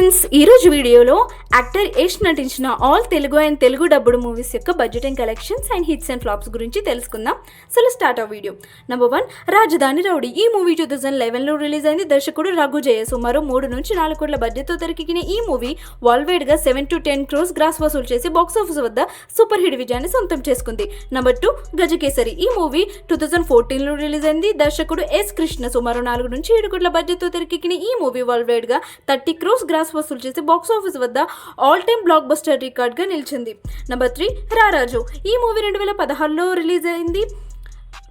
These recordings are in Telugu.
ఫ్రెండ్స్, ఈరోజు వీడియోలో యాక్టర్ యష్ నటించిన ఆల్ తెలుగు అండ్ తెలుగు డబ్బుడు మూవీస్ యొక్క budget and collections and hits and flops గురించి తెలుసుకుందాం. సో స్టార్ట్ ఆ వీడియో. Number 1, Rajadhani rowdy. ఈ మూవీ 2011లో రిలీజ్ అయింది. దర్శకుడు రఘు జయ. సుమారు 3 నుంచి 4 కోట్ల బడ్జెట్తో తెరకెక్కిన ఈ మూవీ వరల్డ్ వైడ్గా 7 to 10 crores గ్రాస్ వసూలు చేసి బాక్స్ ఆఫీస్ వద్ద సూపర్ హిట్ విజయాన్ని సొంతం చేసుకుంది. నెంబర్ 2, గజకేసరి. ఈ మూవీ 2014లో రిలీజ్ అయింది. దర్శకుడు ఎస్ కృష్ణ. సుమారు 4 నుంచి 7 కోట్ల బడ్జెట్తో తెరకెక్కిన ఈ మూవీ వరల్డ్ వైడ్గా 30 crores గ్రాస్ వసూలు చేసి బాక్స్ ఆఫీస్ వద్ద ఆల్ టైమ్ బ్లాక్ బస్టర్ రికార్డ్గా నిలిచింది. నెంబర్ 3, రారాజు. ఈ మూవీ 2016లో రిలీజ్ అయింది.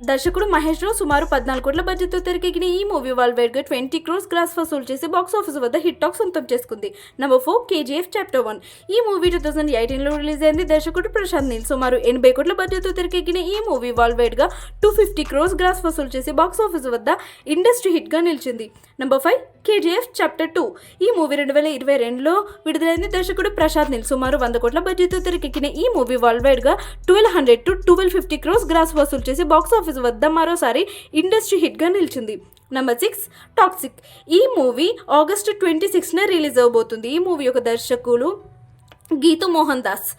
దర్శకుడు మహేష్ రావు. సుమారు 14 కోట్ల బడ్జెట్తో తెరకెక్కిన ఈ మూవీ వరల్డ్ వైడ్గా 20 crores గ్రాస్ వసూలు చేసి బాక్స్ ఆఫీస్ వద్ద హిట్ టాక్ సొంతం చేసుకుంది. Number 4, KGF chapter 1. ఈ మూవీ 2018లో రిలీజ్ అయింది. దర్శకుడు ప్రశాంత్ నీల్. సుమారు 80 కోట్ల బడ్జెట్తో తెరకెక్కిన ఈ మూవీ వరల్డ్ వైడ్గా 250 crores గ్రాస్ వసూలు చేసి బాక్స్ ఆఫీస్ వద్ద ఇండస్ట్రీ హిట్గా నిలిచింది. Number 5, KGF chapter 2. ఈ మూవీ 2022లో విడుదలైంది. దర్శకుడు ప్రశాంత్ నీల్. సుమారు 100 కోట్ల బడ్జెట్తో తెరకెక్కిన ఈ మూవీ వరల్డ్ వైడ్గా 1200 to 1250 crores గ్రాస్ వసూలు చేసి బాక్స్ ఆఫీస్ వద్ద మరోసారి ఇండస్ట్రీ హిట్గా నిలిచింది. Number 6, toxic. ఈ మూవీ ఆగస్టు 26న రిలీజ్ అవబోతుంది. ఈ మూవీ యొక్క దర్శకులు గీతు మోహన్ దాస్.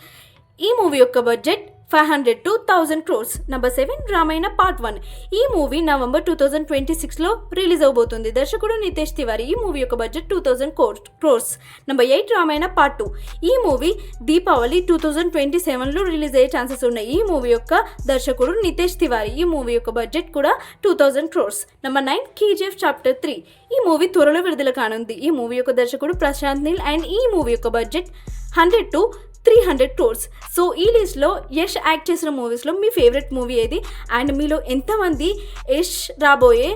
ఈ మూవీ యొక్క budget 500 to 1000 crores. Number 7, Ramayana part 1. ఈ మూవీ నవంబర్ 2026లో రిలీజ్ అవబోతుంది. దర్శకుడు నితేష్ తివారీ. ఈ మూవీ యొక్క budget 2000 crores. Number 8, Ramayana part 2. ఈ మూవీ దీపావళి 2027లో రిలీజ్ అయ్యే ఛాన్సెస్ ఉన్నాయి. ఈ మూవీ యొక్క దర్శకుడు నితేష్ తివారీ. ఈ మూవీ యొక్క బడ్జెట్ కూడా 2000 crores. Number 9, KGF chapter 3. ఈ మూవీ త్వరలో విడుదల కానుంది. ఈ మూవీ యొక్క దర్శకుడు ప్రశాంత్ నీల్ అండ్ ఈ మూవీ యొక్క బడ్జెట్ 100 to 300 crores. సో ఈ లిస్ట్లో యష్ యాక్ట్ చేసిన మూవీస్లో మీ ఫేవరెట్ మూవీ ఏది? అండ్ మీలో ఎంతమంది యష్ రాబోయే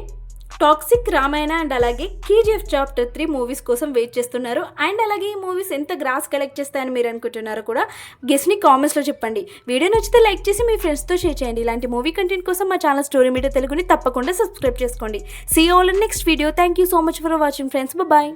టాక్సిక్, రామాయణ అండ్ అలాగే కేజీఎఫ్ చాప్టర్ 3 మూవీస్ కోసం వెయిట్ చేస్తున్నారు? అండ్ అలాగే ఈ మూవీస్ ఎంత గ్రాస్ కలెక్ట్ చేస్తాయని మీరు అనుకుంటున్నారో కూడా గెస్ట్ని కామెంట్స్లో చెప్పండి. వీడియో నచ్చితే లైక్ చేసి మీ ఫ్రెండ్స్తో షేర్ చేయండి. ఇలాంటి మూవీ కంటెంట్ కోసం మా ఛానల్ స్టోరీ మీడియా తెలుగుని తప్పకుండా సబ్స్క్రైబ్ చేసుకోండి. See you all in next video. Thank you so much for watching friends. Bye.